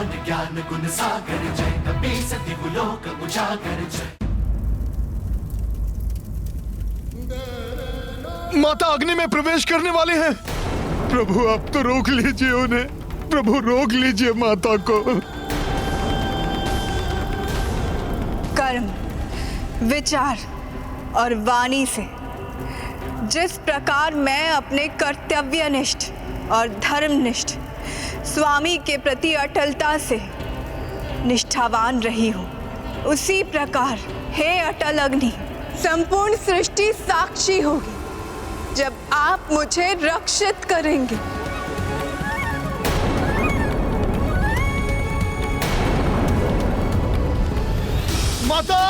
भगवान ज्ञान गुण सागर जय, कपि सतिगु लोक उजागर जय। माता अग्नि में प्रवेश करने वाले हैं। प्रभु आप तो रोक लीजिए उन्हें, प्रभु रोक लीजिए माता को। कर्म, विचार और वाणी से जिस प्रकार मैं अपने कर्तव्यनिष्ठ और धर्मनिष्ठ स्वामी के प्रति अटलता से निष्ठावान रही हूँ, उसी प्रकार हे अटल अग्नि, संपूर्ण सृष्टि साक्षी होगी जब आप मुझे रक्षित करेंगे। माता!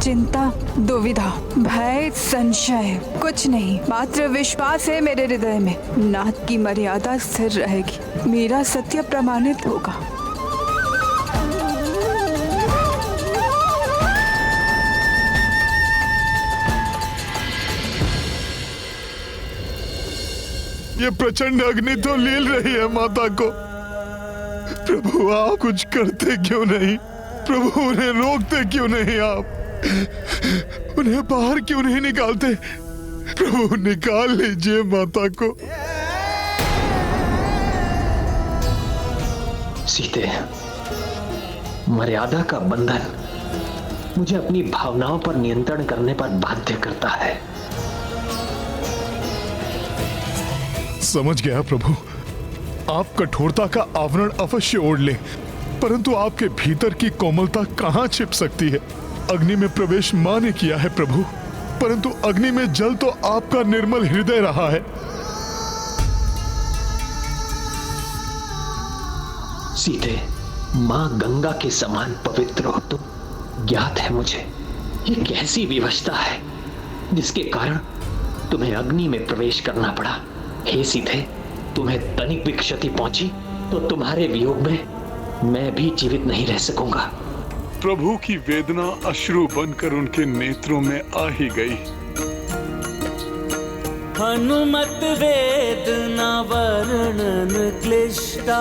चिंता, दुविधा, भय, संशय कुछ नहीं, मात्र विश्वास है मेरे हृदय में। नाथ की मर्यादा स्थिर रहेगी, मेरा सत्य प्रमाणित होगा। ये प्रचंड अग्नि तो लील रही है माता को। प्रभु आप कुछ करते क्यों नहीं? प्रभु उन्हें रोकते क्यों नहीं? आप उन्हें बाहर क्यों नहीं निकालते? प्रभु निकाल लीजिए माता को। सीते, मर्यादा का बंधन मुझे अपनी भावनाओं पर नियंत्रण करने पर बाध्य करता है। समझ गया प्रभु, आप कठोरता का आवरण अवश्य ओढ़ लें, परंतु आपके भीतर की कोमलता कहां छिप सकती है? अग्नि में प्रवेश मां ने किया है प्रभु, परंतु अग्नि में जल तो आपका निर्मल हृदय रहा है। सीते, मां गंगा के समान पवित्र हो तुम, ज्ञात है मुझे। ये कैसी विवशता है जिसके कारण तुम्हें अग्नि में प्रवेश करना पड़ा। हे सीते, तुम्हें तनिक भी क्षति पहुंची तो तुम्हारे वियोग में मैं भी जीवित नहीं रह सकूंगा। प्रभु की वेदना अश्रु बनकर उनके नेत्रों में आ ही गई। हनुमत वेदना वर्णन क्लिष्टा,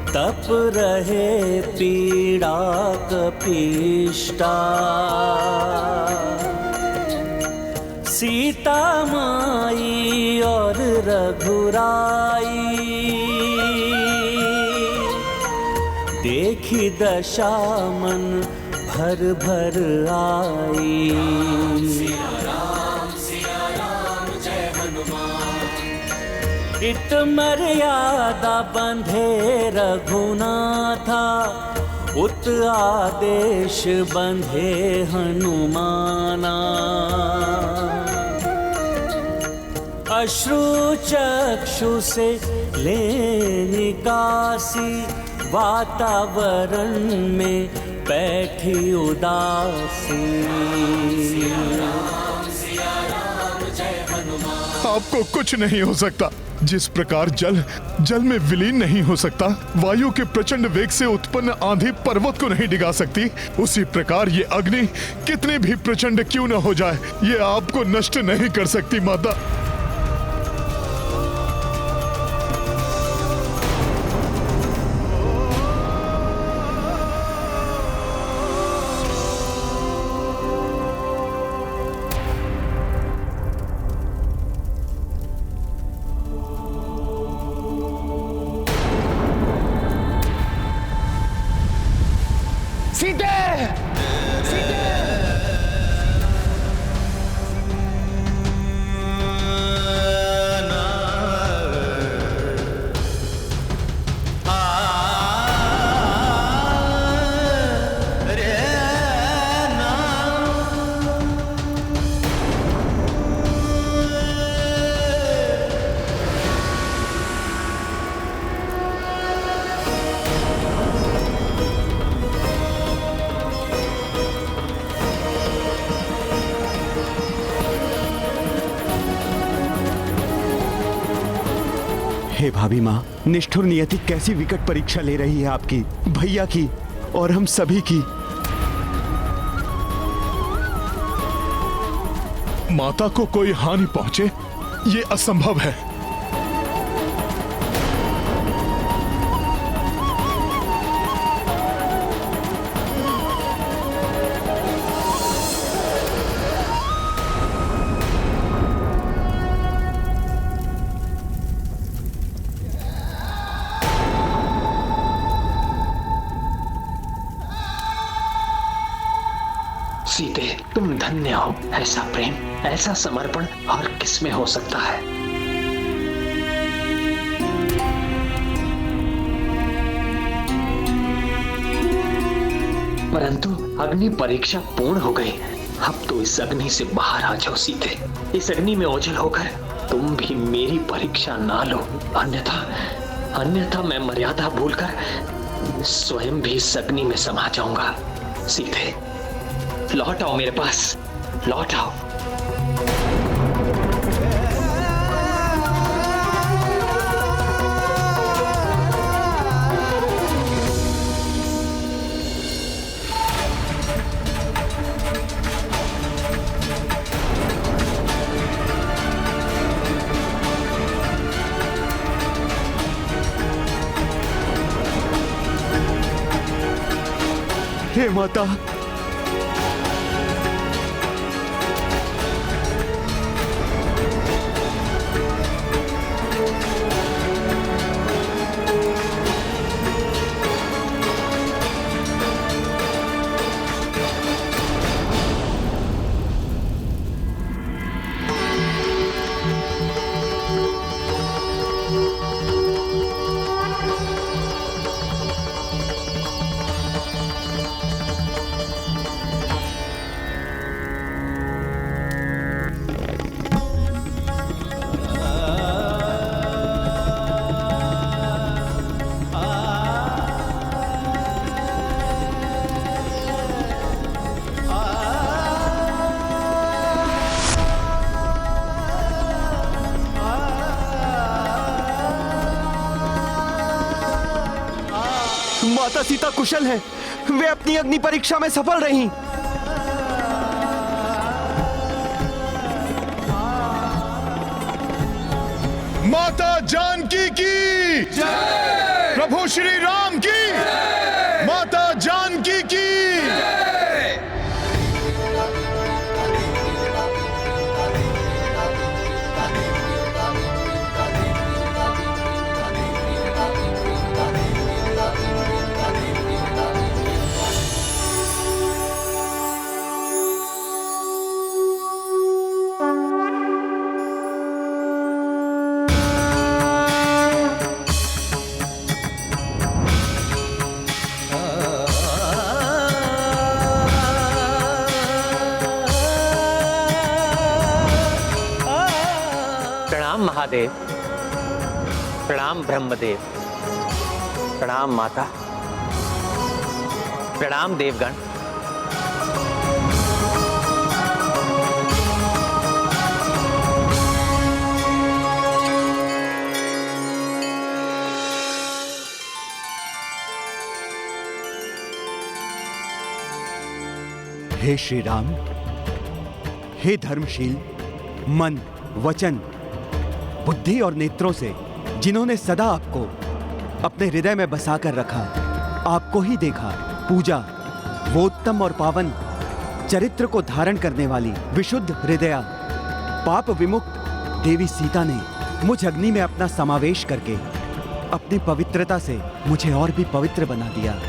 तप रहे पीड़ा कपिष्टा। सीता माई और रघुराई, देखी दशा मन भर भर आई। इत मर्यादा बंधे रघुनाथा, उत आदेश बंधे हनुमाना। अश्रु चक्षु से ले निकासी, वातावरण में बैठी उदासी। आपको कुछ नहीं हो सकता। जिस प्रकार जल में विलीन नहीं हो सकता, वायु के प्रचंड वेग से उत्पन्न आंधी पर्वत को नहीं डिगा सकती, उसी प्रकार ये अग्नि कितनी भी प्रचंड क्यों न हो जाए, ये आपको नष्ट नहीं कर सकती माता। हे भाभी माँ, निष्ठुर नियति कैसी विकट परीक्षा ले रही है आपकी, भैया की और हम सभी की। माता को कोई हानि पहुंचे ये असंभव है। सीते, तुम धन्य हो। ऐसा प्रेम, ऐसा समर्पण हर किस में हो सकता है। परंतु अग्नि परीक्षा पूर्ण हो गई। अब तो इस अग्नि से बाहर आ जाओ सीते। इस अग्नि में ओझल होकर तुम भी मेरी परीक्षा ना लो, अन्यथा मैं मर्यादा भूलकर स्वयं भी इस अग्नि में समा जाऊंगा। सीते, लौट आओ मेरे पास, लौट आओ। हे माता, माता सीता कुशल है, वे अपनी अग्नि परीक्षा में सफल रहीं। माता जानकी की जय, प्रभु श्री राम की जय, माता जानकी की जय। महादेव, प्रणाम ब्रह्मदेव, प्रणाम माता, प्रणाम देवगण। हे श्री राम, हे धर्मशील मन, वचन, बुद्धि और नेत्रों से जिन्होंने सदा आपको अपने हृदय में बसाकर रखा, आपको ही देखा, पूजा, वो उत्तम और पावन चरित्र को धारण करने वाली विशुद्ध हृदया, पाप विमुक्त देवी सीता ने मुझ अग्नि में अपना समावेश करके अपनी पवित्रता से मुझे और भी पवित्र बना दिया।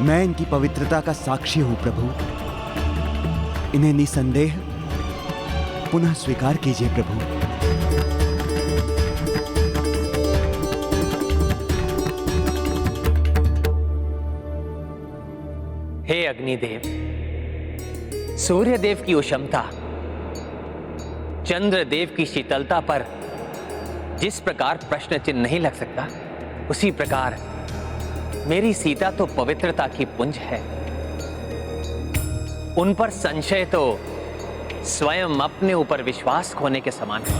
मैं इनकी पवित्रता का साक्षी हूं प्रभु। इन्हें निसंदेह पुनः स्वीकार कीजिए प्रभु। हे अग्निदेव, सूर्यदेव की उष्णता, चंद्रदेव की शीतलता पर जिस प्रकार प्रश्न चिन्ह नहीं लग सकता, उसी प्रकार मेरी सीता तो पवित्रता की पुंज है। उन पर संशय तो स्वयं अपने ऊपर विश्वास खोने के समान है।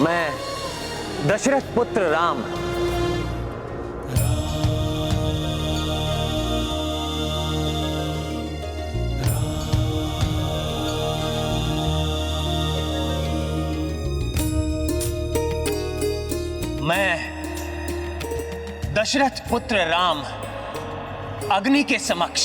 मैं दशरथ पुत्र राम दशरथ पुत्र राम अग्नि के समक्ष,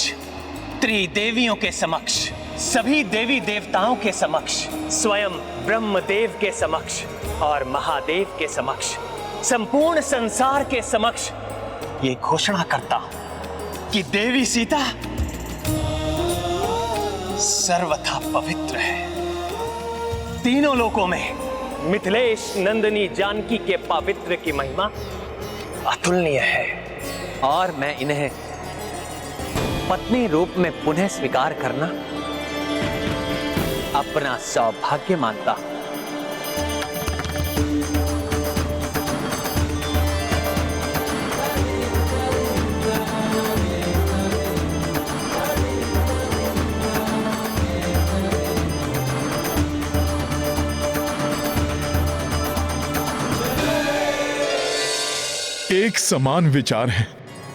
त्रिदेवियों के समक्ष, सभी देवी देवताओं के समक्ष, स्वयं ब्रह्मदेव के समक्ष और महादेव के समक्ष, संपूर्ण संसार के समक्ष ये घोषणा करता हूं कि देवी सीता सर्वथा पवित्र है। तीनों लोकों में मिथिलेश नंदिनी जानकी के पवित्र की महिमा अतुलनीय है और मैं इन्हें पत्नी रूप में पुनः स्वीकार करना अपना सौभाग्य मानता हूं। एक समान विचार है,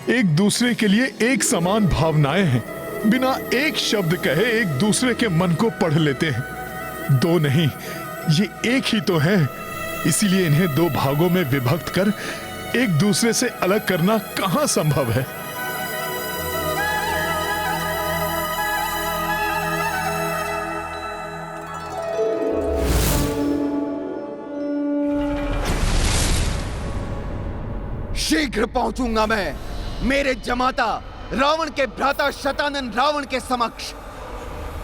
एक दूसरे के लिए एक समान भावनाएं हैं, बिना एक शब्द कहे एक दूसरे के मन को पढ़ लेते हैं। दो नहीं, ये एक ही तो है। इसीलिए इन्हें दो भागों में विभक्त कर एक दूसरे से अलग करना कहां संभव है। शीघ्र पहुंचूंगा मैं मेरे जमाता रावण के भ्राता शतानन रावण के समक्ष।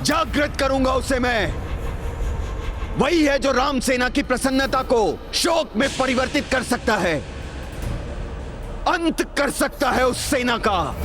जागृत करूंगा उसे मैं। वही है जो राम सेना की प्रसन्नता को शोक में परिवर्तित कर सकता है, अंत कर सकता है उस सेना का।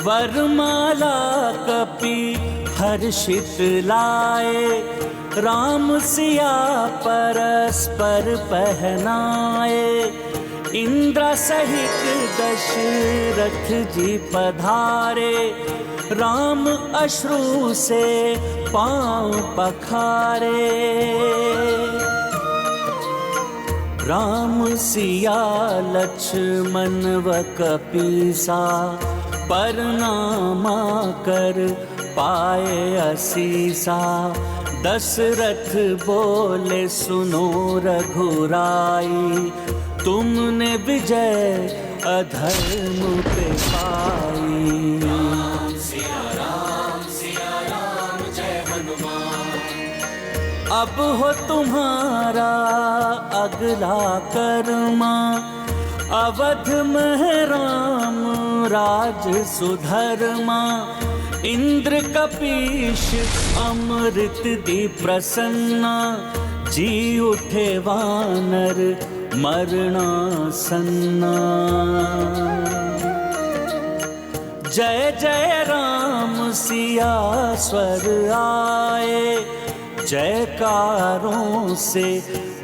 वरमाला कपि हर्षित लाए, राम सिया परस्पर पहनाए। इंद्र सहित दशरथ जी पधारे, राम अश्रु से पांव पखारे। राम सिया लक्ष्मण व कपीसा, परनामा कर पाए असीसा। दशरथ बोले सुनो रघुराई, तुमने विजय अधर्म पे पाई। राम सिया राम जय हनुमान। अब हो तुम्हारा अगला कर्मा, अवध में राम राज सुधर्मा। इंद्र कपीश अमृत दी प्रसन्ना, जी उठे वानर मरणासन्ना। जय जय राम सिया स्वर आए, जयकारों से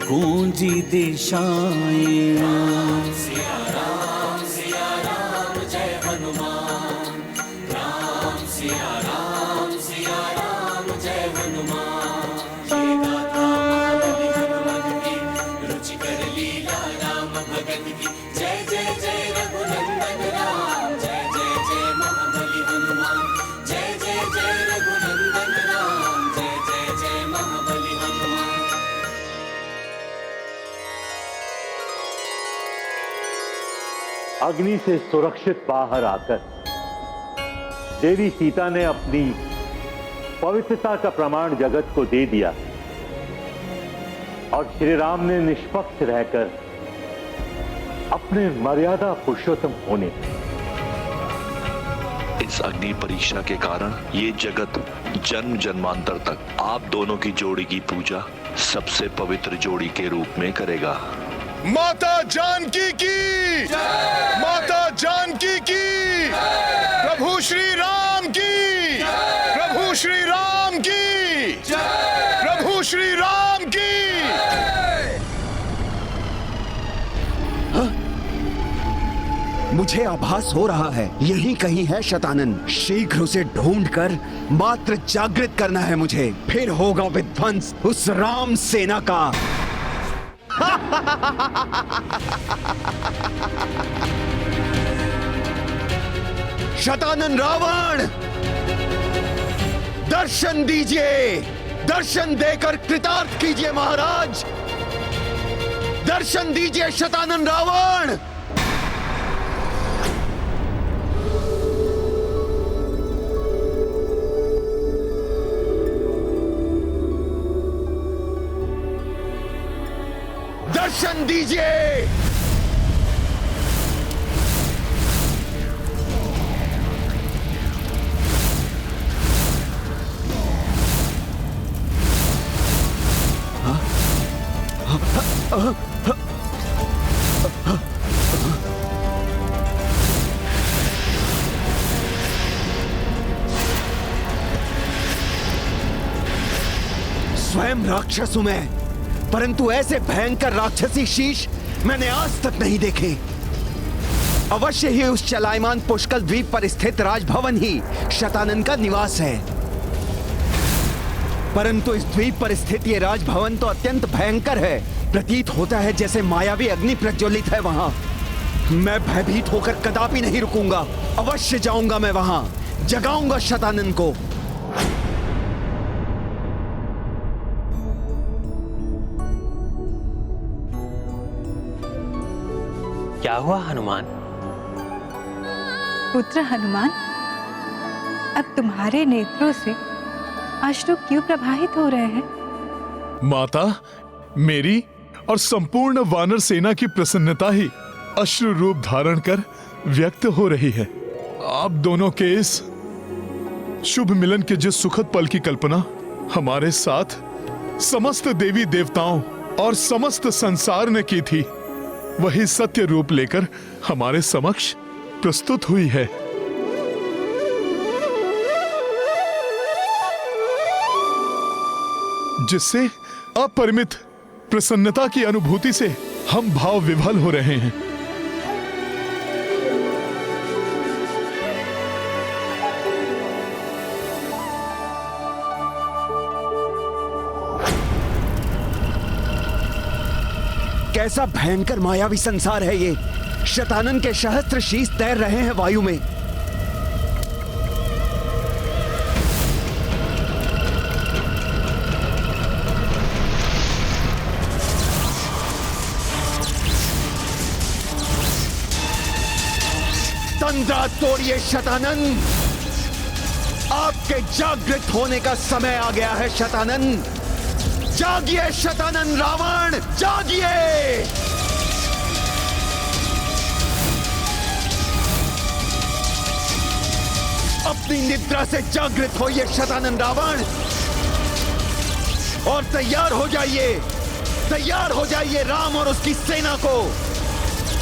गूंजी दिशाएं। राम सिया राम जय हनुमान। राम सिया राम जय हनुमान। ये गाथा महाबली हनुमान की, रुचिकर लीला राम भगत की। जय जय जय रघुनंदन राम, जय जय जय महाबली हनुमान। जय जय जय रघुनंदन राम, जय जय जय महाबली हनुमान। अग्नि से सुरक्षित बाहर आकर देवी सीता ने अपनी पवित्रता का प्रमाण जगत को दे दिया और श्री राम ने निष्पक्ष रहकर अपने मर्यादा पुरुषोत्तम होने, इस अग्नि परीक्षा के कारण ये जगत जन्म जन्मांतर तक आप दोनों की जोड़ी की पूजा सबसे पवित्र जोड़ी के रूप में करेगा। माता जानकी की, माता जानकी की, प्रभु श्री राम की, प्रभु श्री राम की, प्रभु श्री राम की। मुझे आभास हो रहा है यही कहीं है शतानन। शीघ्र उसे ढूंढकर मात्र जागृत करना है मुझे, फिर होगा विध्वंस उस राम सेना का। शतानन रावण, दर्शन दीजिए, दर्शन देकर कृतार्थ कीजिए महाराज। दर्शन दीजिए शतानन रावण। दर्शन दीजिए। स्वयं राक्षस हूं मैं, परंतु ऐसे भयंकर राक्षसी शीश मैंने आज तक नहीं देखे। अवश्य ही उस चलायमान पुष्कल द्वीप पर स्थित राजभवन ही शतानन का निवास है, परंतु इस द्वीप पर स्थित ये राजभवन तो अत्यंत भयंकर है। प्रतीत होता है जैसे मायावी अग्नि प्रज्वलित है वहां। मैं भयभीत होकर कदापि नहीं रुकूंगा, अवश्य जाऊंगा मैं वहां, जगाऊंगा शतानन को। क्या हुआ हनुमान? पुत्र हनुमान, अब तुम्हारे नेत्रों से अश्रु क्यों प्रवाहित हो रहे हैं? माता, मेरी और संपूर्ण वानर सेना की प्रसन्नता ही अश्रु रूप धारण कर व्यक्त हो रही है। आप दोनों के इस शुभ मिलन के जिस सुखद पल की कल्पना हमारे साथ समस्त देवी देवताओं और समस्त संसार ने की थी, वही सत्य रूप लेकर हमारे समक्ष प्रस्तुत हुई है। जिससे अपरिमित प्रसन्नता की अनुभूति से हम भाव विभल हो रहे हैं। कैसा भयंकर मायावी संसार है ये। शतानन के सहस्त्र शीश तैर रहे हैं वायु में। तंद्रा तोड़िए शतानन, आपके जागृत होने का समय आ गया है शतानन। जागिए शतानन रावण, जागिए। अपनी निद्रा से जागृत होइए शतानन रावण और तैयार हो जाइए, तैयार हो जाइए राम और उसकी सेना को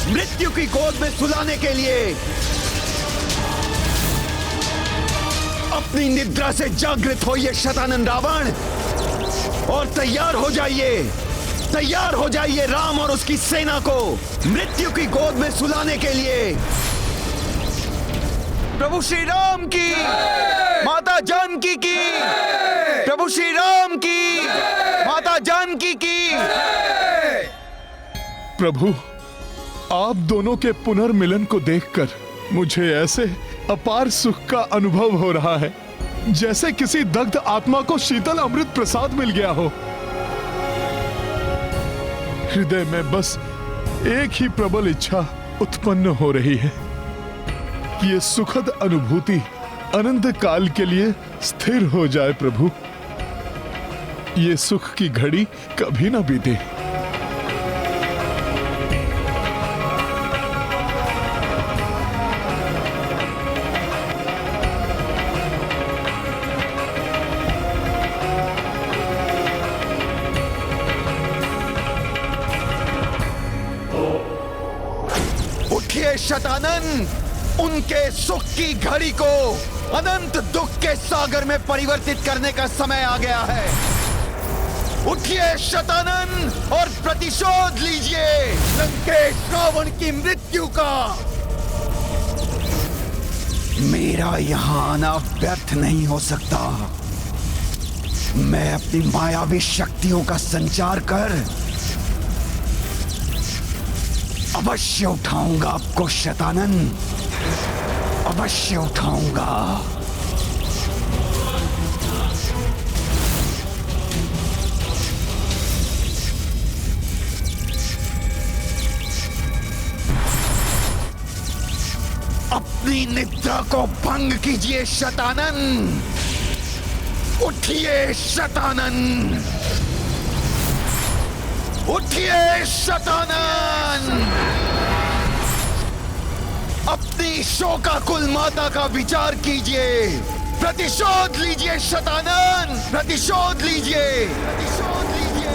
मृत्यु की गोद में सुलाने के लिए। अपनी निद्रा से जागृत होइए शतानन रावण और तैयार हो जाइए, तैयार हो जाइए राम और उसकी सेना को मृत्यु की गोद में सुलाने के लिए। प्रभु श्री राम की, माता जानकी की, प्रभु श्री राम की, माता जानकी की। प्रभु, आप दोनों के पुनर्मिलन को देखकर मुझे ऐसे अपार सुख का अनुभव हो रहा है जैसे किसी दग्ध आत्मा को शीतल अमृत प्रसाद मिल गया हो। हृदय में बस एक ही प्रबल इच्छा उत्पन्न हो रही है कि ये सुखद अनुभूति अनंत काल के लिए स्थिर हो जाए। प्रभु, ये सुख की घड़ी कभी ना बीते। शतानन, उनके सुख की घड़ी को अनंत दुख के सागर में परिवर्तित करने का समय आ गया है। उठिए शतानन और प्रतिशोध लीजिए लंकेश रावण की मृत्यु का। मेरा यहां आना व्यर्थ नहीं हो सकता। मैं अपनी मायावी शक्तियों का संचार कर अवश्य उठाऊंगा आपको शतानन, अवश्य उठाऊंगा। अपनी निद्रा को भंग कीजिए शतानन, उठिए शतानन, उठिए शतानन। अपनी शोकाकुल माता का विचार कीजिए। प्रतिशोध लीजिए शतानन, प्रतिशोध लीजिए, प्रतिशोध लीजिए।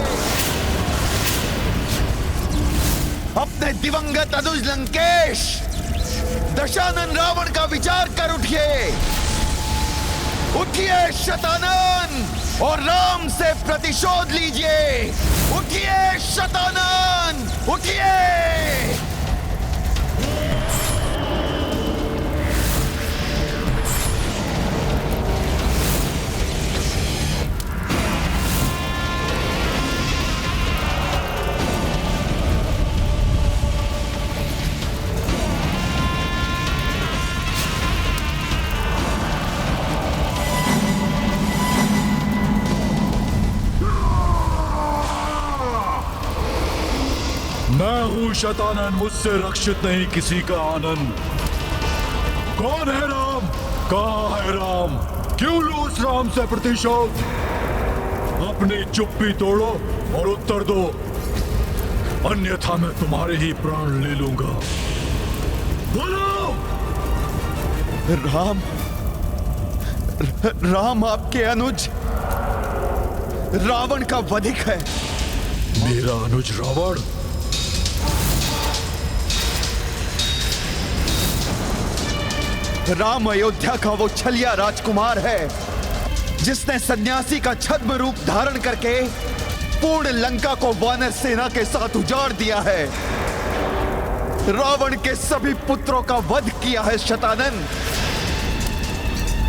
अपने दिवंगत अनुज लंकेश दशानन रावण का विचार कर उठिए। उठिए शतानन और राम से प्रतिशोध लीजिए। उठिए शतानन, उठिए। मैं हूं शतानन, मुझसे रक्षित नहीं किसी का आनंद। कौन है राम? कहाँ है राम? क्यों लूं उस राम से प्रतिशोध? अपनी चुप्पी तोड़ो और उत्तर दो, अन्यथा मैं तुम्हारे ही प्राण ले लूंगा। बोलो। राम आपके अनुज रावण का वधिक है। मेरा अनुज रावण? राम अयोध्या का वो छलिया राजकुमार है जिसने सन्यासी का छद्म रूप धारण करके पूर्ण लंका को वानर सेना के साथ उजाड़ दिया है, रावण के सभी पुत्रों का वध किया है शतानन।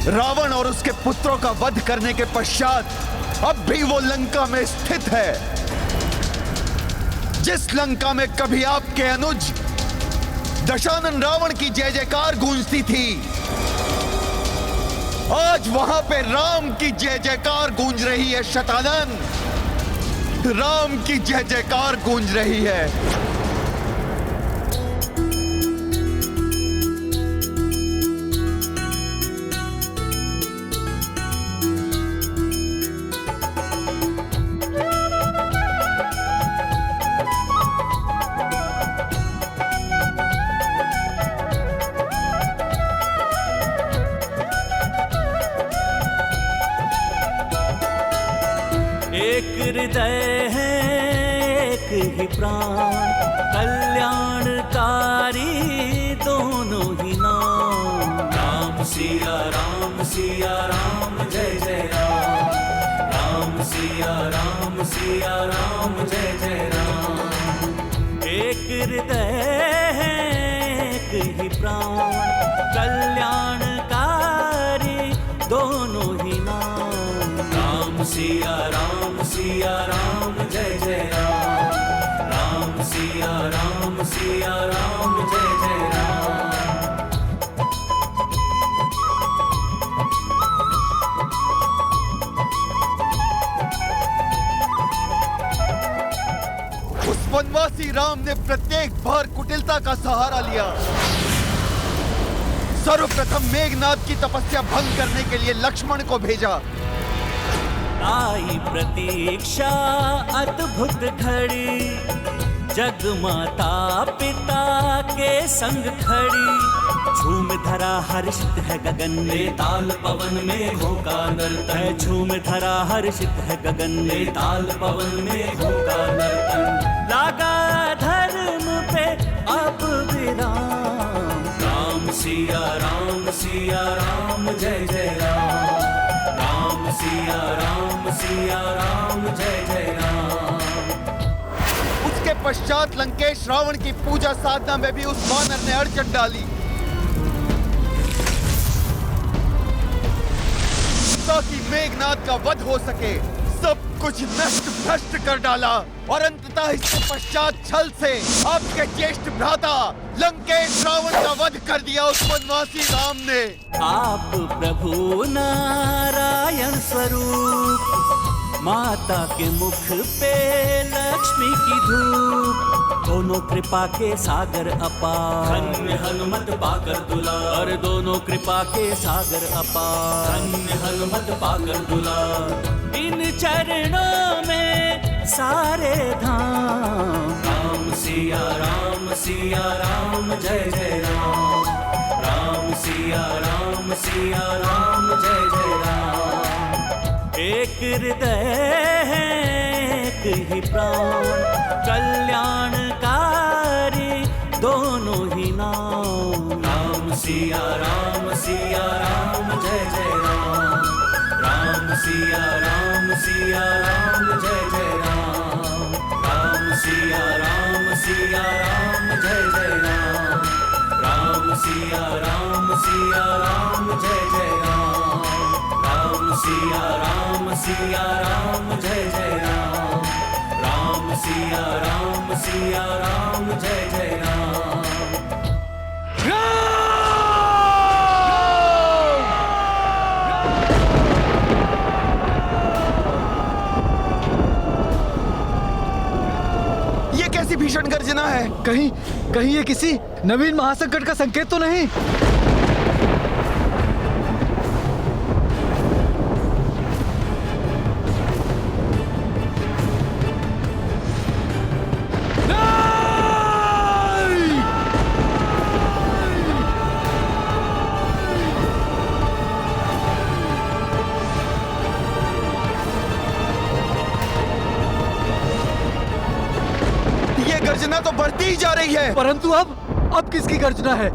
रावण और उसके पुत्रों का वध करने के पश्चात अब भी वो लंका में स्थित है। जिस लंका में कभी आपके अनुज दशानन रावण की जय जयकार गूंजती थी, आज वहां पे राम की जय जयकार गूंज रही है शतानन। राम की जय जयकार गूंज रही है। हृदय है एक ही प्राण, कल्याणकारी दोनों ही नाम। राम सिया राम जय जय राम। राम सिया राम जय जय राम। एक हृदय है एक ही प्राण, कल्याणकारी दोनों ही नाम। राम सिया राम जय जय राम। राम सिया राम जय जय राम। उस वनवासी राम ने प्रत्येक बार कुटिलता का सहारा लिया। सर्वप्रथम मेघनाद की तपस्या भंग करने के लिए लक्ष्मण को भेजा। आई प्रतीक्षा अद्भुत घड़ी, जगमाता पिता के संग खड़ी। झूम धरा हर्षित है गगन में, ताल पवन में घोंका नर्तन। झूम धरा हर्षित है गगन में, ताल पवन में घोंका नर्तन। लागा धर्म पे अब विराम। राम सिया राम जय जय राम। राम सिया राम जय जय राम। उसके पश्चात लंकेश रावण की पूजा साधना में भी उस वानर ने अड़चन डाली, ताकि मेघनाद का वध हो सके। सब कुछ नष्ट भ्रष्ट कर डाला और अंततः इसके पश्चात छल से आपके ज्येष्ठ भ्राता लंकेश रावण का वध कर दिया उस वनवासी राम ने। आप प्रभु नारायण स्वरूप, माता के मुख पे लक्ष्मी की धूप। दोनों कृपा के सागर अपार, धन्य हनुमत पाकर दुलार। दोनों कृपा के सागर अपार, धन्य हनुमत पाकर दुलार। इन चरणों में सारे धाम। राम सिया राम जय जय राम। राम सिया राम जय जय राम। एक हृदय है एक ही प्राण, कल्याणकारी दोनों ही नाम। राम सिया राम जय जय राम। राम सिया राम जय जय राम। राम सिया राम जय जय राम। राम सिया राम जय जय राम। राम सिया राम जय जय राम। राम सिया राम जय जय राम। ये कैसी भीषण गर्जना है? कहीं ये किसी नवीन महासंकट का संकेत तो नहीं? गर्जना तो बढ़ती ही जा रही है। परंतु अब किसकी गर्जना है?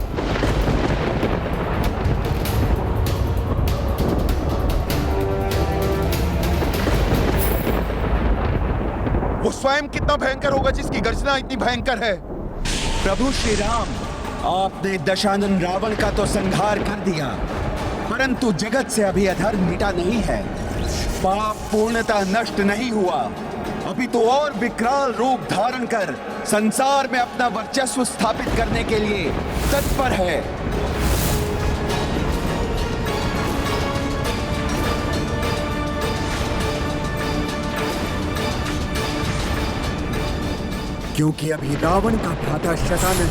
स्वयं कितना भयंकर होगा जिसकी गर्जना इतनी भयंकर है। प्रभु श्री राम, आपने दशानन रावण का तो संहार कर दिया, परंतु जगत से अभी अधर्म मिटा नहीं है। पाप पूर्णतः नष्ट नहीं हुआ, अभी तो और विकराल रूप धारण कर संसार में अपना वर्चस्व स्थापित करने के लिए तत्पर है। क्योंकि अभी रावण का भ्राता शतानन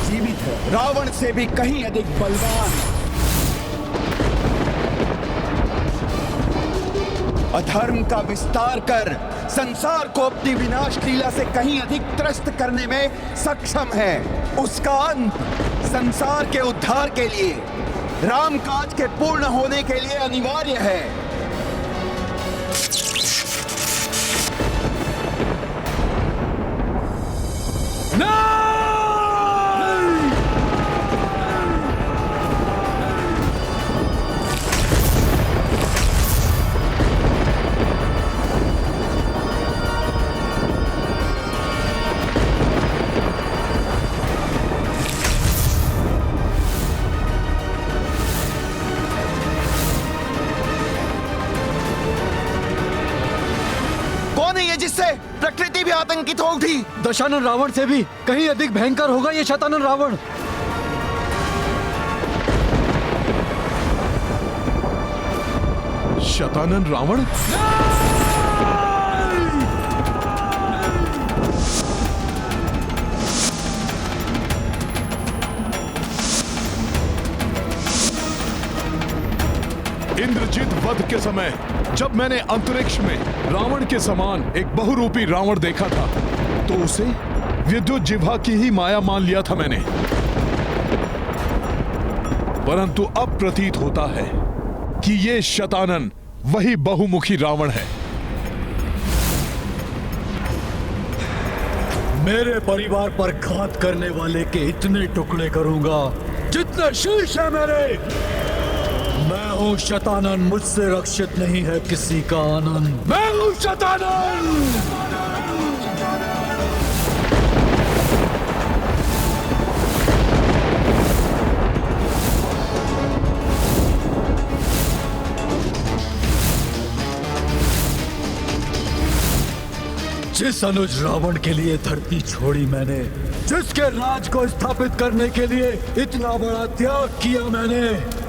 जीवित है, रावण से भी कहीं अधिक बलवान। अधर्म का विस्तार कर संसार को अपनी विनाश लीला से कहीं अधिक त्रस्त करने में सक्षम है। उसका अंत संसार के उद्धार के लिए, राम काज के पूर्ण होने के लिए अनिवार्य है। जिससे प्रकृति भी आतंकित हो उठी। दशानन रावण से भी कहीं अधिक भयंकर होगा ये शतानन रावण। शतानन रावण? इंद्रजीत वध के समय जब मैंने अंतरिक्ष में रावण के समान एक बहुरूपी रावण देखा था, तो उसे विद्युत जिह्वा की ही माया मान लिया था मैंने। परंतु अब प्रतीत होता है कि ये शतानन वही बहुमुखी रावण है। मेरे परिवार पर घात करने वाले के इतने टुकड़े करूंगा जितने शीश है मेरे। मैं हूं शतानन, मुझसे रक्षित नहीं है किसी का आनंद। मैं हूं शतानन। जिस अनुज रावण के लिए धरती छोड़ी मैंने, जिसके राज को स्थापित करने के लिए इतना बड़ा त्याग किया मैंने,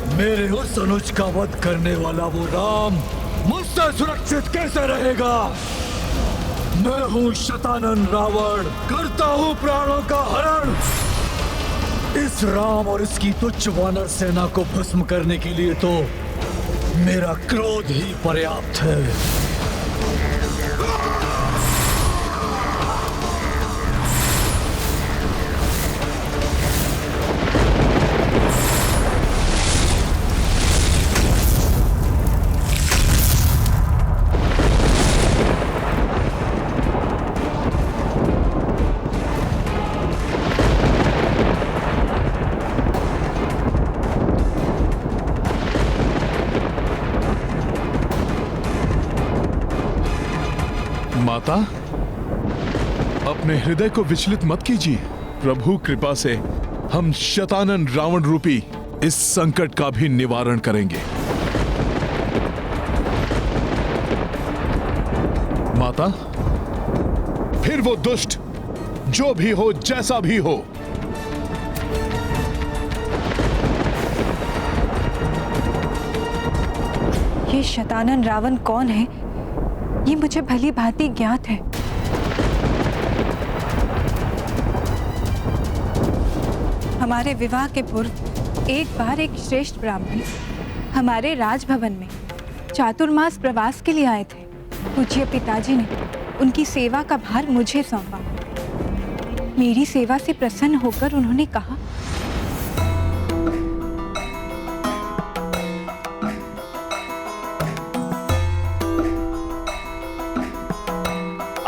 मेरे उस अनुज का वध करने वाला वो राम मुझसे सुरक्षित कैसे रहेगा? मैं हूं शतानन रावण, करता हूं प्राणों का हरण। इस राम और इसकी तुच्छ वानर सेना को भस्म करने के लिए तो मेरा क्रोध ही पर्याप्त है। माता, अपने हृदय को विचलित मत कीजिए। प्रभु कृपा से हम शतानन रावण रूपी इस संकट का भी निवारण करेंगे। माता, फिर वो दुष्ट जो भी हो, जैसा भी हो, ये शतानन रावण कौन है, ये मुझे भली भांति ज्ञात है। हमारे विवाह के पूर्व एक बार एक श्रेष्ठ ब्राह्मण हमारे राजभवन में चातुर्मास प्रवास के लिए आए थे। पूज्य पिताजी ने उनकी सेवा का भार मुझे सौंपा। मेरी सेवा से प्रसन्न होकर उन्होंने कहा,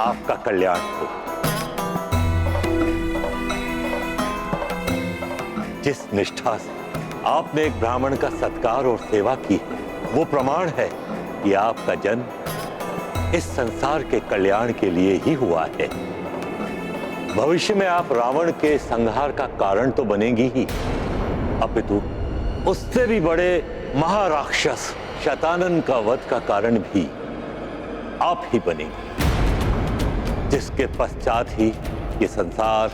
आपका कल्याण हो। जिस निष्ठा से आपने एक ब्राह्मण का सत्कार और सेवा की है, वो प्रमाण है कि आपका जन्म इस संसार के कल्याण के लिए ही हुआ है। भविष्य में आप रावण के संहार का कारण तो बनेंगी ही, अपितु उससे भी बड़े महाराक्षस शतानन का वध का कारण भी आप ही बनेंगी, जिसके पश्चात ही ये संसार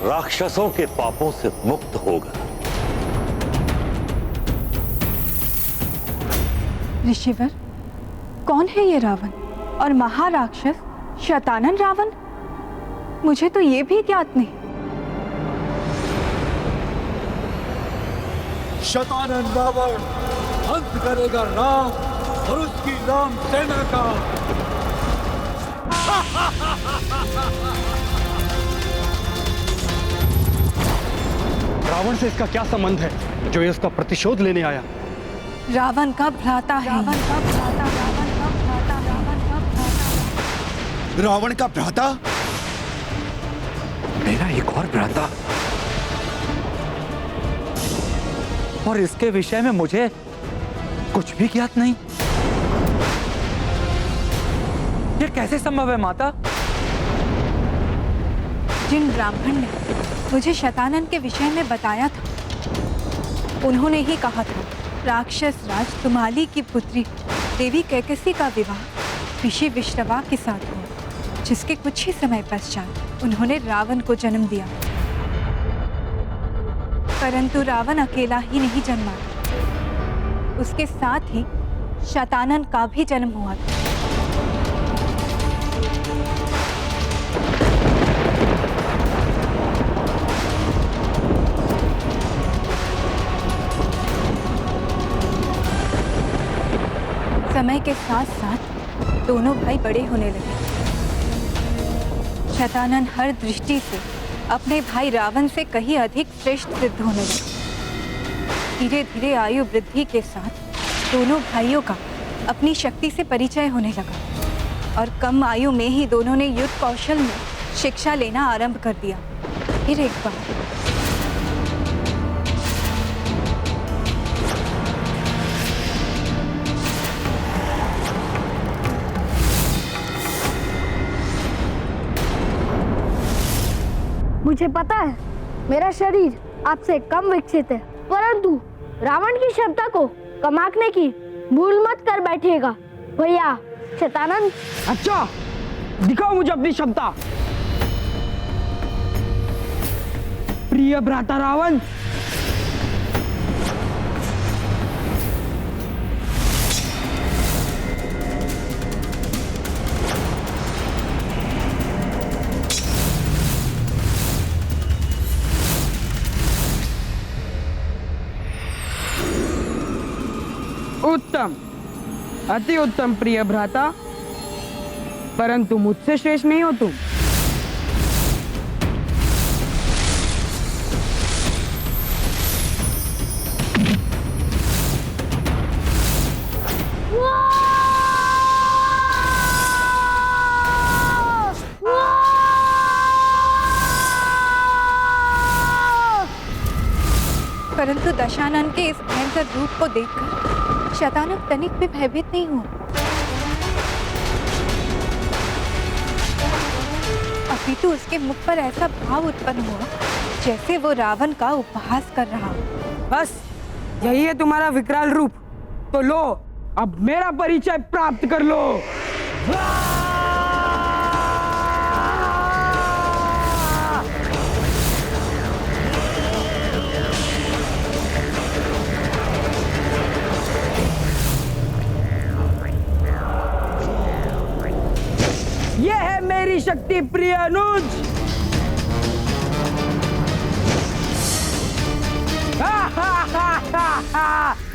राक्षसों के पापों से मुक्त होगा। ऋषिवर, कौन है ये रावण और महाराक्षस शतानन रावण? मुझे तो ये भी ज्ञात नहीं। शतानन रावण अंत करेगा राम और उसकी राम सेना का। रावण से इसका क्या संबंध है जो ये उसका प्रतिशोध लेने आया? रावण का भ्राता है। रावण का भ्राता? मेरा एक और भ्राता, और इसके विषय में मुझे कुछ भी ज्ञात नहीं। ये कैसे संभव है माता? जिन ब्राह्मण ने मुझे शतानन के विषय में बताया था, उन्होंने ही कहा था राक्षस राज तुम्हाली की पुत्री देवी कैकसी का विवाह ऋषि विश्रवा के साथ हुआ, जिसके कुछ ही समय पश्चात उन्होंने रावण को जन्म दिया। परंतु रावण अकेला ही नहीं जन्मा, उसके साथ ही शतानन का भी जन्म हुआ था। समय के साथ साथ दोनों भाई बड़े होने लगे। शतानन हर दृष्टि से अपने भाई रावण से कहीं अधिक श्रेष्ठ सिद्ध होने लगा। धीरे धीरे आयु वृद्धि के साथ दोनों भाइयों का अपनी शक्ति से परिचय होने लगा और कम आयु में ही दोनों ने युद्ध कौशल में शिक्षा लेना आरंभ कर दिया। फिर एक बार मुझे पता है मेरा शरीर आपसे कम विकसित है, परंतु रावण की क्षमता को कम आंकने की भूल मत कर बैठिएगा भैया शतानन। अच्छा, दिखाओ मुझे अपनी क्षमता। प्रिय भ्राता रावण, उत्तम, अति उत्तम प्रिय भ्राता, परंतु मुझसे श्रेष्ठ नहीं हो तुम। परंतु दशानन के इस भयंकर रूप को देखकर शतानन तनिक भी भयभीत नहीं हुआ। अपितु उसके मुख पर ऐसा भाव उत्पन्न हुआ जैसे वो रावण का उपहास कर रहा। बस यही है तुम्हारा विकराल रूप, तो लो अब मेरा परिचय प्राप्त कर लो। ये है मेरी शक्ति प्रिय अनुज।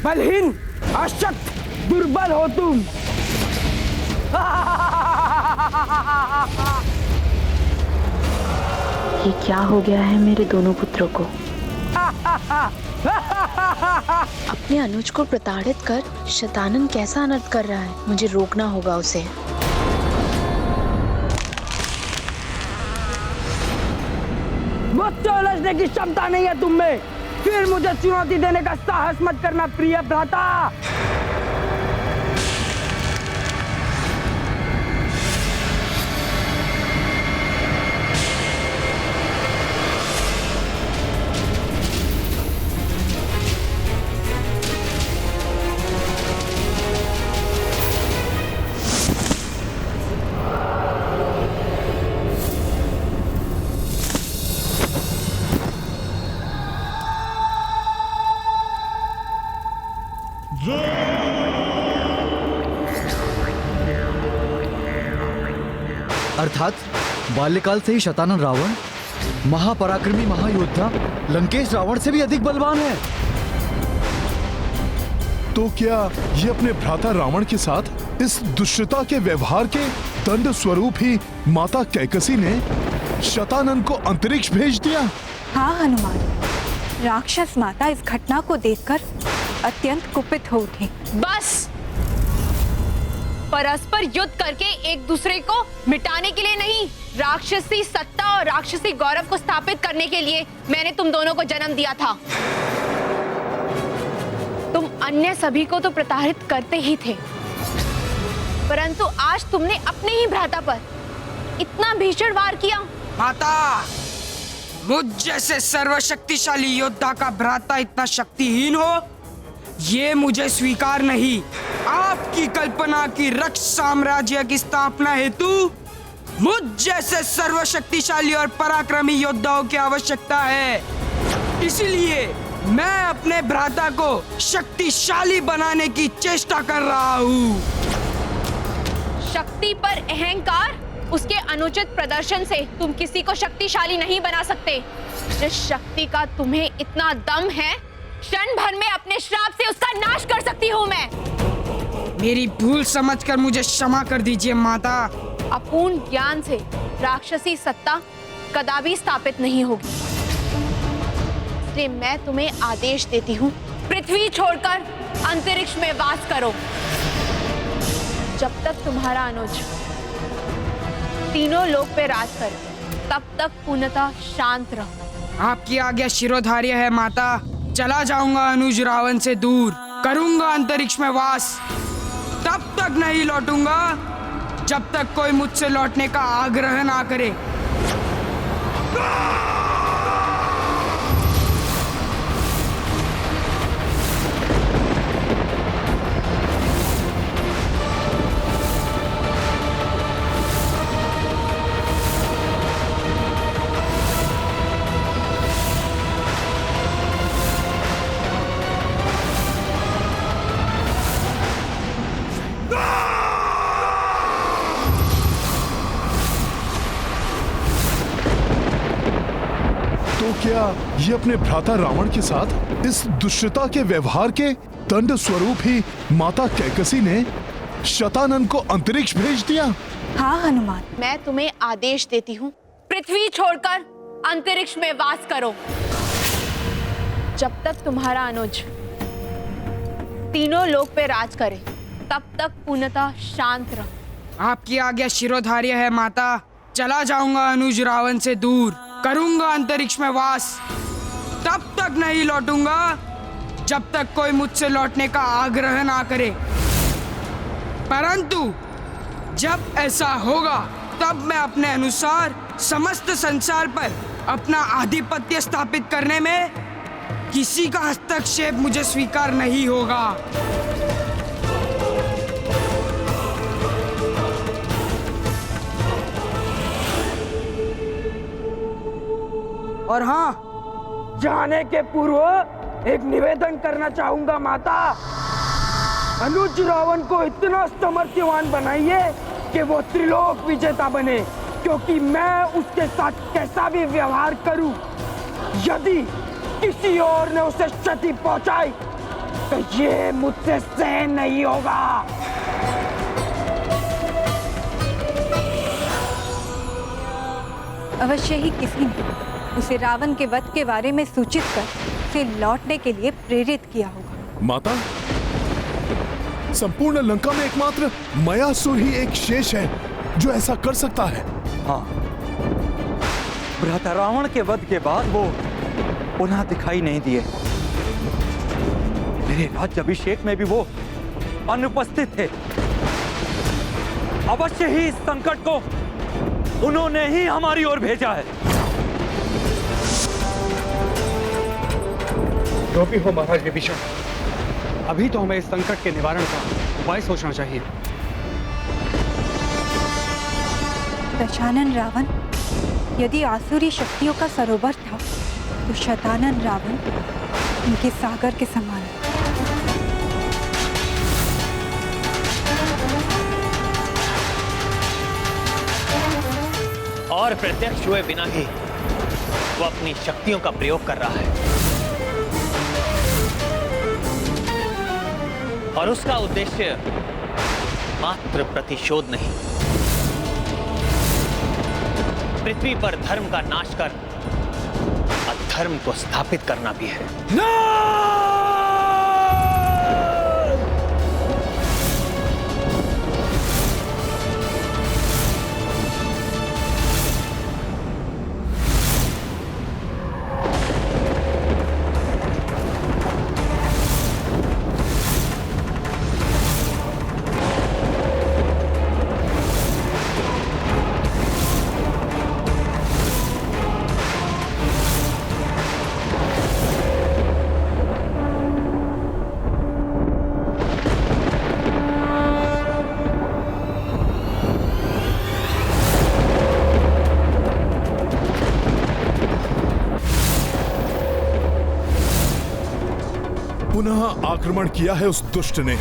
बलहीन, अशक्त, दुर्बल हो तुम। ये क्या हो गया है मेरे दोनों पुत्रों को? अपने अनुज को प्रताड़ित कर शतानन कैसा अनर्थ कर रहा है, मुझे रोकना होगा उसे। मुझसे उलझने की क्षमता नहीं है तुम में, फिर मुझे चुनौती देने का साहस मत करना प्रिय भ्राता। अर्थात बाल्यकाल से ही शतानन रावण महापराक्रमी महायोद्धा लंकेश रावण से भी अधिक बलवान है। तो क्या ये अपने भ्राता रावण के साथ इस दुष्टता के व्यवहार के दंड स्वरूप ही माता कैकसी ने शतानन को अंतरिक्ष भेज दिया? हाँ हनुमान, राक्षस माता इस घटना को देखकर अत्यंत कुपित हो उठी। बस, परस्पर युद्ध करके एक दूसरे को मिटाने के लिए नहीं, राक्षसी सत्ता और राक्षसी गौरव को स्थापित करने के लिए मैंने तुम दोनों को जन्म दिया था। तुम अन्य सभी को तो प्रताड़ित करते ही थे, परंतु आज तुमने अपने ही भ्राता पर इतना भीषण वार किया। माता, मुझ जैसे सर्वशक्तिशाली योद्धा का भ्राता इतना शक्तिहीन हो, ये मुझे स्वीकार नहीं। आपकी कल्पना की रक्ष साम्राज्य की स्थापना हेतु मुझ जैसे सर्वशक्तिशाली और पराक्रमी योद्धाओं की आवश्यकता है। इसलिए मैं अपने भ्राता को शक्तिशाली बनाने की चेष्टा कर रहा हूँ। शक्ति पर अहंकार, उसके अनुचित प्रदर्शन से तुम किसी को शक्तिशाली नहीं बना सकते। जिस शक्ति का तुम्हें इतना दम है, क्षण भर में अपने श्राप से उसका नाश कर सकती हूँ मैं। मेरी भूल समझकर मुझे क्षमा कर दीजिए माता। अपूर्ण ज्ञान से राक्षसी सत्ता कदापि स्थापित नहीं होगी, इसलिए मैं तुम्हें आदेश देती हूँ, पृथ्वी छोड़कर अंतरिक्ष में वास करो। जब तक तुम्हारा अनुज तीनों लोक पे राज करे, तब तक पूर्णतः शांत रहो। आपकी आज्ञा शिरोधार्य है माता। चला जाऊंगा अनुज रावण से दूर, करूंगा अंतरिक्ष में वास। तब तक नहीं लौटूंगा जब तक कोई मुझसे लौटने का आग्रह ना करे। तो क्या ये अपने भ्राता रावण के साथ इस दुष्टता के व्यवहार के दंड स्वरूप ही माता कैकसी ने शतानन को अंतरिक्ष भेज दिया? हाँ हनुमान, मैं तुम्हें आदेश देती हूँ, पृथ्वी छोड़कर अंतरिक्ष में वास करो। जब तक तुम्हारा अनुज तीनों लोक पे राज करे, तब तक पूर्णतः शांत रहो। आपकी आज्ञा शिरोधार्य है माता। चला जाऊंगा अनुज रावण से दूर, करूंगा अंतरिक्ष में वास। तब तक नहीं लौटूंगा जब तक कोई मुझसे लौटने का आग्रह ना करे। परंतु जब ऐसा होगा, तब मैं अपने अनुसार समस्त संसार पर अपना आधिपत्य स्थापित करने में किसी का हस्तक्षेप मुझे स्वीकार नहीं होगा। और हाँ, जाने के पूर्व एक निवेदन करना चाहूंगा माता। अनुज रावण को इतना सामर्थ्यवान बनाइए कि वो त्रिलोक विजेता बने, क्योंकि मैं उसके साथ कैसा भी व्यवहार करूं, यदि किसी और ने उसे क्षति पहुंचाई तो ये मुझसे सहन नहीं होगा। अवश्य ही किसी ने उसे रावण के वध के बारे में सूचित कर उसे लौटने के लिए प्रेरित किया होगा। माता, संपूर्ण लंका में एकमात्र मयासुर ही एक शेष है जो ऐसा कर सकता है। हाँ, भ्राता रावण के वध के बाद वो पुनः दिखाई नहीं दिए। मेरे राज्याभिषेक में भी वो अनुपस्थित थे। अवश्य ही इस संकट को उन्होंने ही हमारी ओर भेजा है। जो भी हो महाराज विभीषण, अभी तो हमें इस संकट के निवारण का उपाय सोचना चाहिए। दशानन रावण यदि आसुरी शक्तियों का सरोवर था, तो शतानन रावण उनके सागर के समान है। और प्रत्यक्ष हुए बिना ही वो अपनी शक्तियों का प्रयोग कर रहा है, और उसका उद्देश्य मात्र प्रतिशोध नहीं, पृथ्वी पर धर्म का नाश कर अधर्म को स्थापित करना भी है। पुनः आक्रमण किया है उस दुष्ट ने।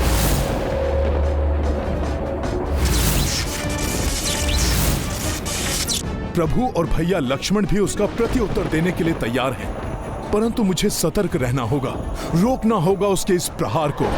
प्रभु और भैया लक्ष्मण भी उसका प्रत्युत्तर देने के लिए तैयार हैं, परंतु मुझे सतर्क रहना होगा, रोकना होगा उसके इस प्रहार को।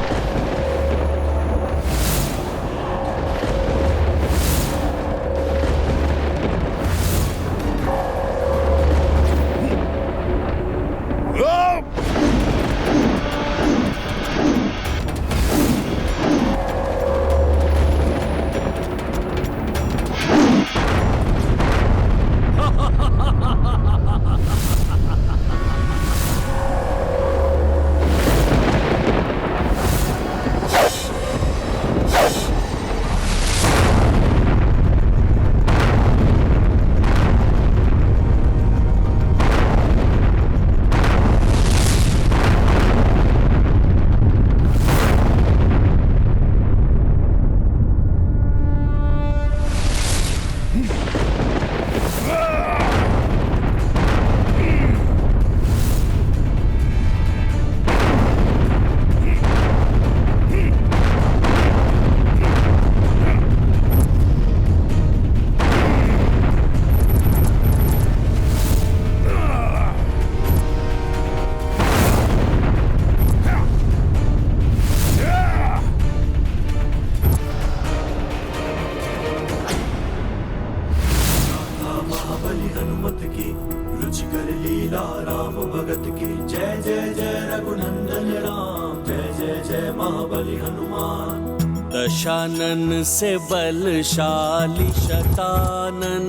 दशानन से बलशाली शतानन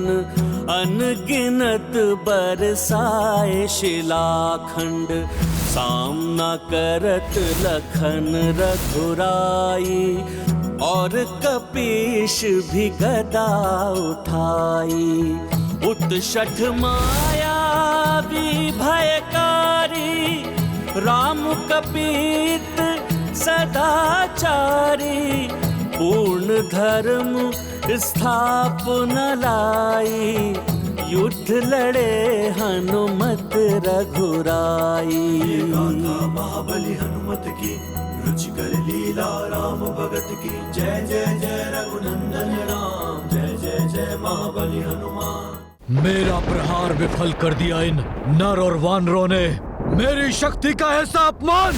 अनगिनत बरसाए शिलाखंड, सामना करत लखन रघुराई और कपीश भी गदा उठाई। उत्षठ माया भी भयकारी, राम कपीत सदाचारी, पूर्ण धर्म स्थापना लाई, युद्ध लड़े हनुमत रघुराई। महाबली हनुमत की रुचिकर लीला राम भगत की, जय जय जय रघुनंदन राम, जय जय जय महाबली हनुमान। मेरा प्रहार विफल कर दिया इन नर और वानरों ने, मेरी शक्ति का ऐसा अपमान।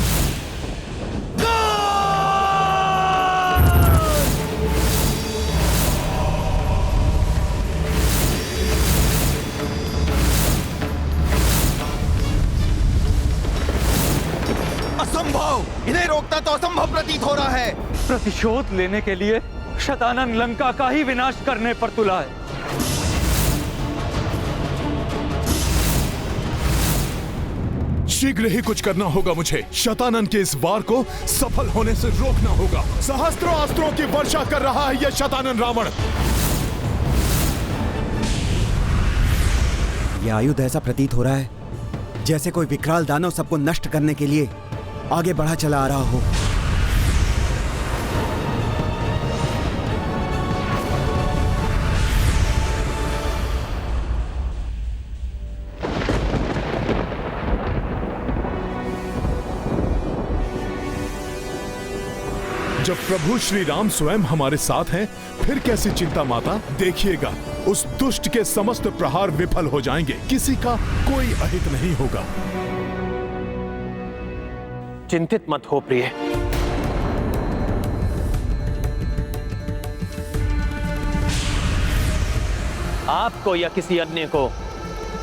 असंभव, इन्हें रोकना तो असंभव प्रतीत हो रहा है। प्रतिशोध लेने के लिए शतानन लंका का ही विनाश करने पर तुला है। शीघ्र ही कुछ करना होगा मुझे। शतानन के इस वार को सफल होने से रोकना होगा। सहस्त्रों अस्त्रों की वर्षा कर रहा है यह शतानन रावण। यह आयुध ऐसा प्रतीत हो रहा है जैसे कोई विकराल दानव सबको नष्ट करने के लिए आगे बढ़ा चला आ रहा हो। जब प्रभु श्री राम स्वयं हमारे साथ हैं, फिर कैसी चिंता माता। देखिएगा, उस दुष्ट के समस्त प्रहार विफल हो जाएंगे, किसी का कोई अहित नहीं होगा। चिंतित मत हो प्रिय, आपको या किसी अन्य को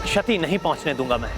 क्षति नहीं पहुंचने दूंगा मैं।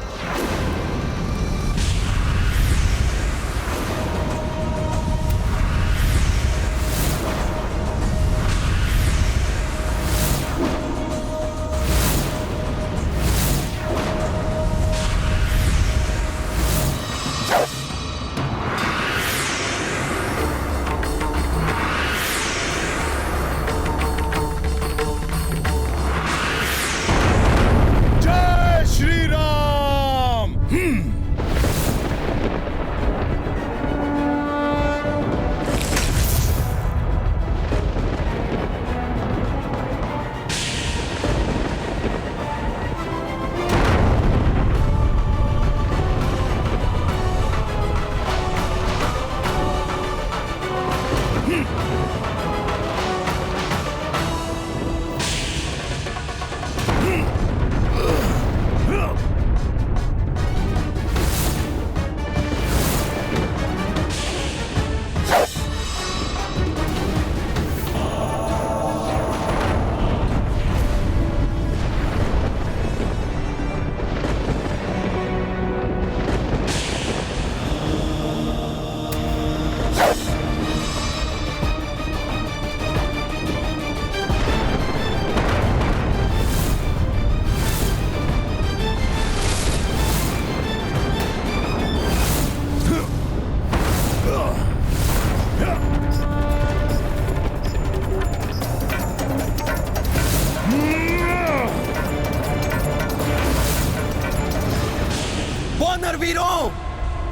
वीरों,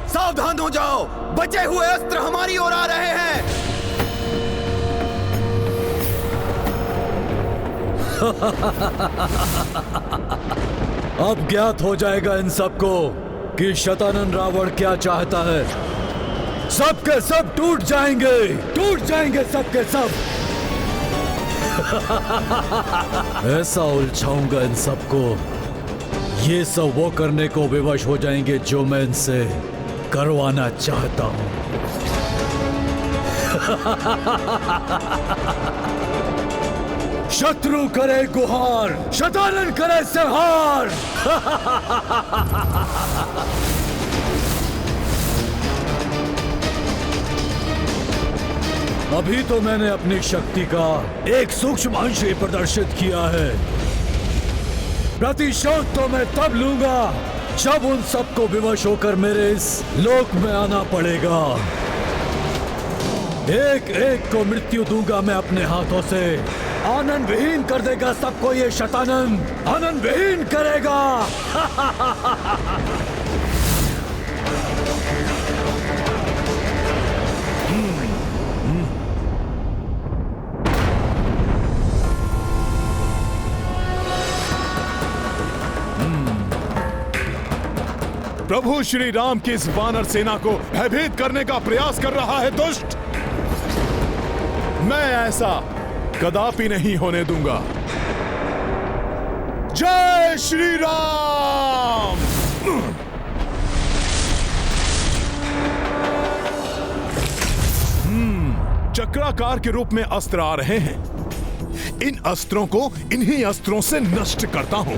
सावधान हो जाओ, बचे हुए अस्त्र हमारी ओर आ रहे हैं। अब ज्ञात हो जाएगा इन सबको कि शतानन रावण क्या चाहता है। सबके सब टूट जाएंगे सबके सब। ऐसा उलझाऊंगा इन सबको, ये सब वो करने को विवश हो जाएंगे जो मैं इनसे करवाना चाहता हूं। शत्रु करे गुहार, शतानन करे संहार। अभी तो मैंने अपनी शक्ति का एक सूक्ष्म अंश ही प्रदर्शित किया है। प्रतिशोध तो मैं तब लूंगा जब उन सबको विवश होकर मेरे इस लोक में आना पड़ेगा। एक एक को मृत्यु दूंगा मैं अपने हाथों से। आनंद विहीन कर देगा सबको ये शतानन, आनंद विहीन करेगा। प्रभु श्री राम की इस वानर सेना को भयभीत करने का प्रयास कर रहा है दुष्ट। मैं ऐसा कदापि नहीं होने दूंगा। जय श्री राम। चक्राकार के रूप में अस्त्र आ रहे हैं। इन अस्त्रों को इन्हीं अस्त्रों से नष्ट करता हूं।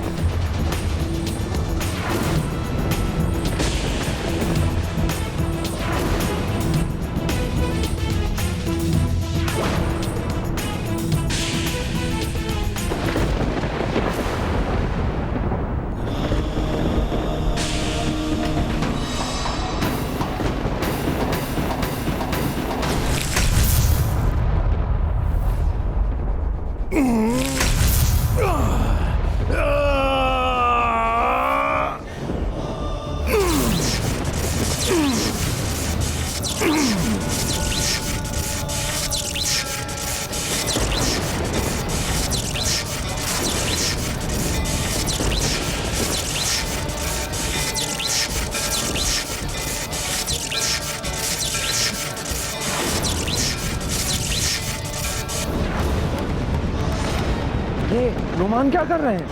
हनुमान क्या कर रहे हैं?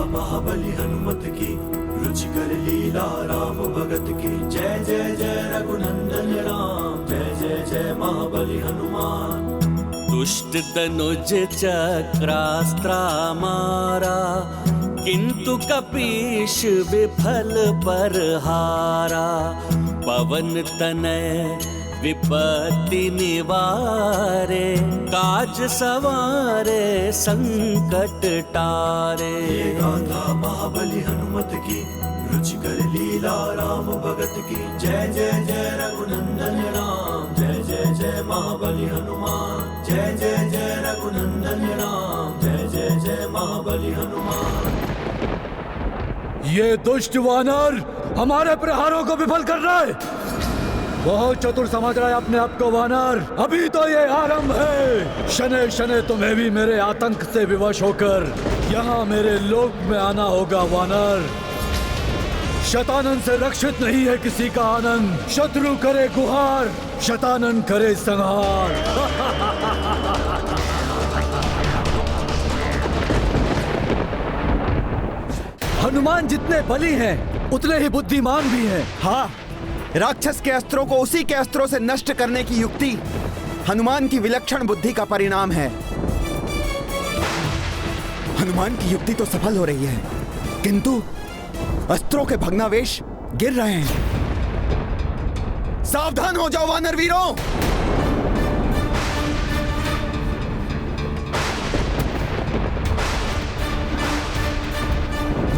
महाबली हनुमत की रुचिकर लीला राम भगत की जय जय जय रघुनंदन राम जय जय जय महाबली हनुमान। दुष्ट तनुज चक्रास्त्रा मारा किंतु कपीश विफल पर हारा। पवन तनय विपत्ति निवारे काज सवारे संकट टारे। ये गाथा महाबली हनुमत की रुचिकर लीला राम भगत की जय जय जय रघुनंदन राम जय जय जय महाबली हनुमान जय जय जय रघुनंदन राम जय जय जय महाबली हनुमान। ये दुष्ट वानर हमारे प्रहारों को विफल कर रहा है। बहुत चतुर समझ रहा है अपने आप को वानर, अभी तो ये आरंभ है। शनै शनै तुम्हें भी मेरे आतंक से विवश होकर यहाँ मेरे लोक में आना होगा वानर। शतानन से रक्षित नहीं है किसी का आनंद। शत्रु करे गुहार, शतानन करे संहार। हनुमान जितने बली हैं, उतने ही बुद्धिमान भी हैं। हाँ, राक्षस के अस्त्रों को उसी के अस्त्रों से नष्ट करने की युक्ति हनुमान की विलक्षण बुद्धि का परिणाम है। हनुमान की युक्ति तो सफल हो रही है, किंतु अस्त्रों के भग्नावेश गिर रहे हैं। सावधान हो जाओ वानर वीरों।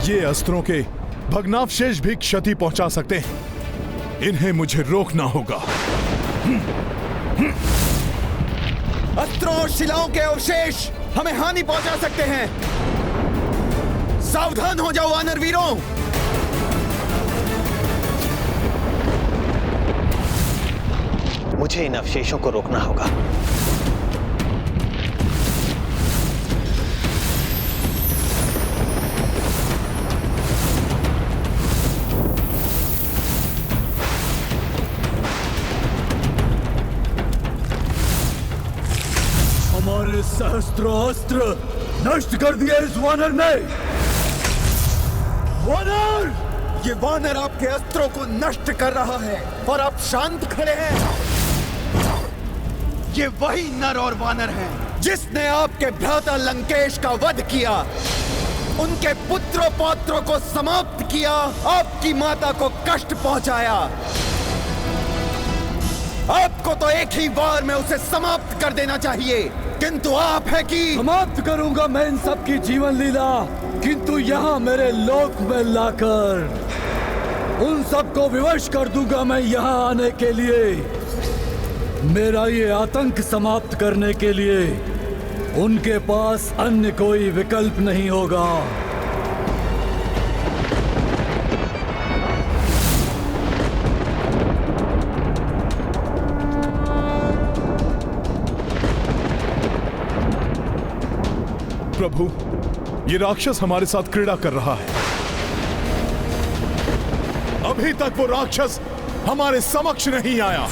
ये अस्त्रों के भग्नावशेष भी क्षति पहुंचा सकते हैं। इन्हें मुझे रोकना होगा। अस्त्रों और शिलाओं के अवशेष हमें हानि पहुंचा सकते हैं। सावधान हो जाओ वानर वीरों। मुझे इन अवशेषों को रोकना होगा। हमारे सहस्त्र नष्ट कर दिया इस वानर ने। वानर! ये वानर आपके अस्त्रों को नष्ट कर रहा है और आप शांत खड़े हैं। ये वही नर और वानर हैं जिसने आपके भ्राता लंकेश का वध किया, उनके पुत्रों पौत्रों को समाप्त किया, आपकी माता को कष्ट पहुंचाया। आपको तो एक ही बार में उसे समाप्त कर देना चाहिए, किंतु आप है कि समाप्त करूंगा मैं इन सब की जीवन लीला, किंतु यहाँ मेरे लोक में लाकर उन सबको विवश कर दूंगा मैं यहाँ आने के लिए। मेरा ये आतंक समाप्त करने के लिए उनके पास अन्य कोई विकल्प नहीं होगा। प्रभु, ये राक्षस हमारे साथ क्रीड़ा कर रहा है। अभी तक वो राक्षस हमारे समक्ष नहीं आया,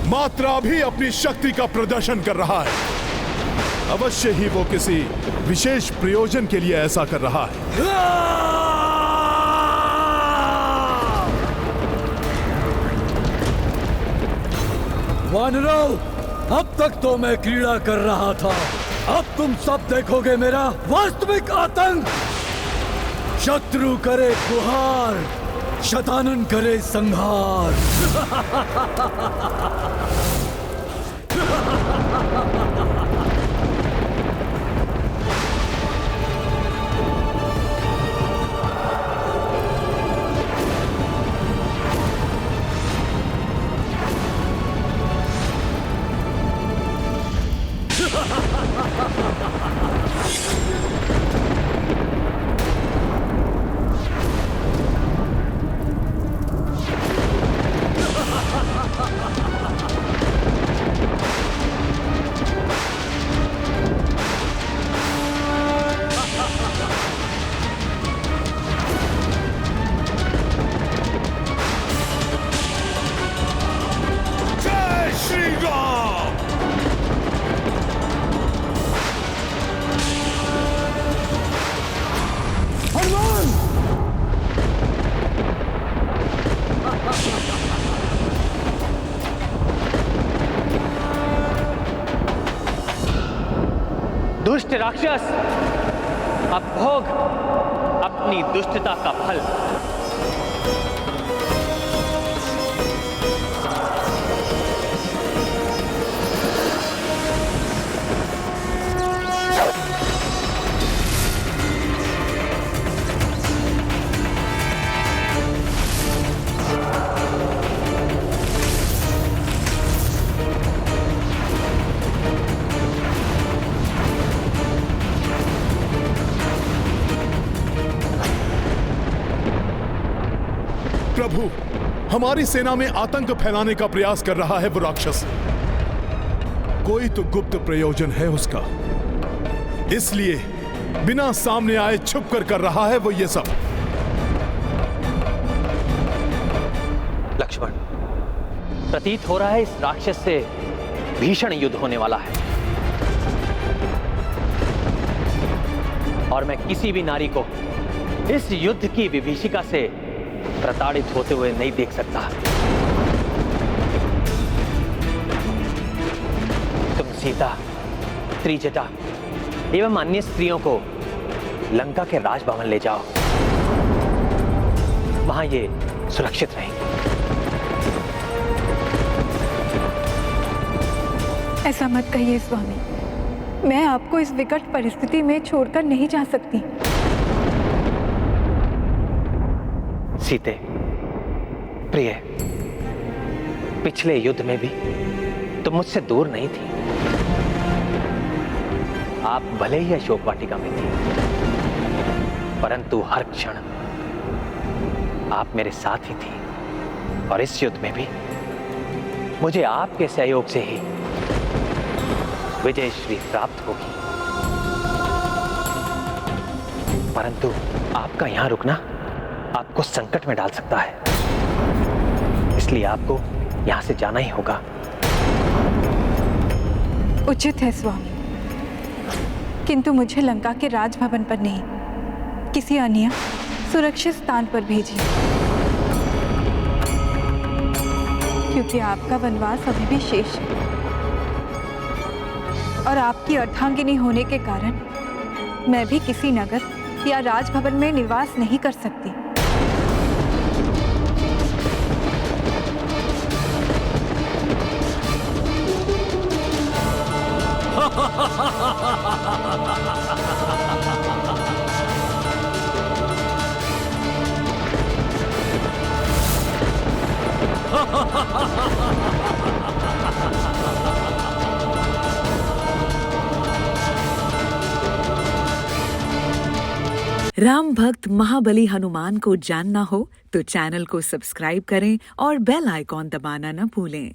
मात्र अभी अपनी शक्ति का प्रदर्शन कर रहा है। अवश्य ही वो किसी विशेष प्रयोजन के लिए ऐसा कर रहा है। वानरों, अब तक तो मैं क्रीड़ा कर रहा था, अब तुम सब देखोगे मेरा वास्तविक आतंक। शत्रु करे गुहार, शतानन करे संहार। दुष्ट राक्षस, अब भोग अपनी दुष्टता का फल। प्रभु, हमारी सेना में आतंक फैलाने का प्रयास कर रहा है वो राक्षस। कोई तो गुप्त प्रयोजन है उसका, इसलिए बिना सामने आए छुप कर रहा है वो ये सब। लक्ष्मण, प्रतीत हो रहा है इस राक्षस से भीषण युद्ध होने वाला है, और मैं किसी भी नारी को इस युद्ध की विभीषिका से प्रताड़ित होते हुए नहीं देख सकता। तुम सीता, त्रिजटा एवं अन्य स्त्रियों को लंका के राजभवन ले जाओ, वहां ये सुरक्षित रहेंगे। ऐसा मत कहिए स्वामी, मैं आपको इस विकट परिस्थिति में छोड़कर नहीं जा सकती। सीते, प्रिय, पिछले युद्ध में भी तुम मुझसे दूर नहीं थी। आप भले ही अशोक वाटिका में थी, परंतु हर क्षण आप मेरे साथ ही थी, और इस युद्ध में भी मुझे आपके सहयोग से ही विजयश्री प्राप्त होगी। परंतु आपका यहां रुकना आपको संकट में डाल सकता है, इसलिए आपको यहां से जाना ही होगा। उचित है स्वामी, किंतु मुझे लंका के राजभवन पर नहीं, किसी अन्य सुरक्षित स्थान पर भेजिए, क्योंकि आपका वनवास अभी भी शेष है, और आपकी अर्धांगिनी होने के कारण मैं भी किसी नगर या राजभवन में निवास नहीं कर सकती। राम भक्त महाबली हनुमान को जानना हो तो चैनल को सब्सक्राइब करें और बेल आइकॉन दबाना न भूलें।